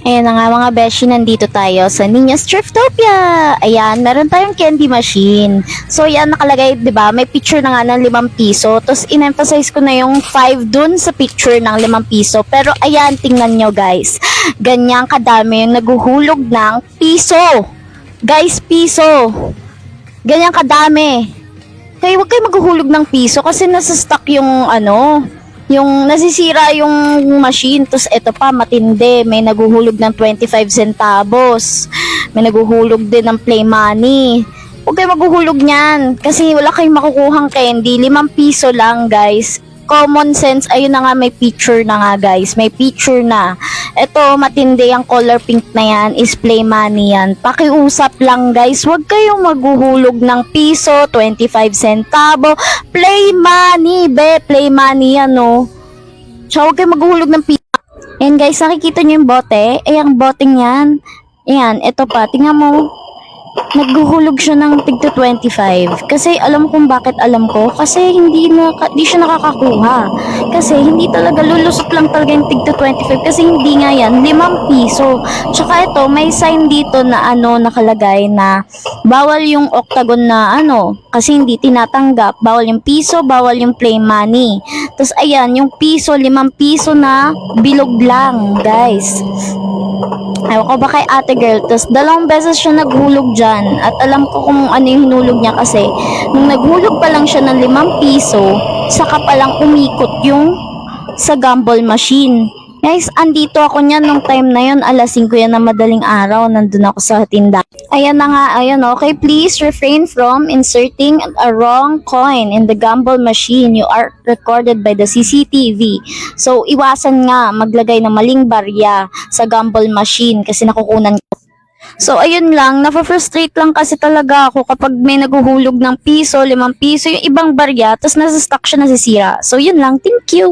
Ayan na nga mga beshi, nandito tayo sa Ninja's Thriftopia. Ayan, meron tayong candy machine. So yan nakalagay, 'di ba? May picture na nga ng 5 piso. Tapos in-emphasize ko na yung 5 dun sa picture ng 5 piso. Pero ayan, tingnan nyo guys. Ganyang kadami yung naguhulog ng piso. Guys, piso. Ganyang kadami. Kaya huwag kayo maghuhulog ng piso kasi nasa-stuck yung yung nasisira yung machine. Tapos ito pa, matindi. May naguhulog ng 25 centavos. May naguhulog din ng play money. Huwag kayo maghuhulog niyan. Kasi wala kayong makukuhang candy. 5 piso lang, guys. Common sense. Ayun na nga, may picture na nga, guys. May picture na. Ito, matindi. Ang color pink na yan is play money yan. Pakiusap lang, guys. Huwag kayong maghuhulog ng piso, 25 centavo. Play money, be. Play money yan, no. So, huwag kayong maghuhulog ng piso. Ayan, guys. Nakikita nyo yung bote? Eh, ang boteng yan. Ayan, ito pa. Tingnan mo. Naghuhulog siya ng tigto 25. Kasi alam kung bakit alam ko. Kasi hindi siya nakakakuha. Kasi hindi talaga lulusot lang talaga yung tigto 25. Kasi hindi nga yan 5 piso. Tsaka ito, may sign dito na nakalagay na bawal yung octagon na kasi hindi tinatanggap. Bawal yung piso, bawal yung play money. Tapos ayan, yung piso, 5 piso na bilog lang, guys. Ayaw ko ba kay ate girl. Tapos 2 beses siya naghulog dyan. At alam ko kung ano yung hinulog niya kasi nung naghulog pa lang siya ng 5 piso, saka pa lang umikot yung sa gamble machine. Guys, andito ako niyan nung time na yun. Alas 5 yan na madaling araw. Nandun ako sa tinda. Ayan na nga, ayan okay. Please refrain from inserting a wrong coin in the gamble machine. You are recorded by the CCTV. So, iwasan nga maglagay ng maling barya sa gamble machine kasi nakukunan ko. So, ayun lang. Napafrustrate lang kasi talaga ako kapag may naguhulog ng piso, 5 piso, yung ibang barya, tapos nasa stock siya nasisira. So, yun lang. Thank you.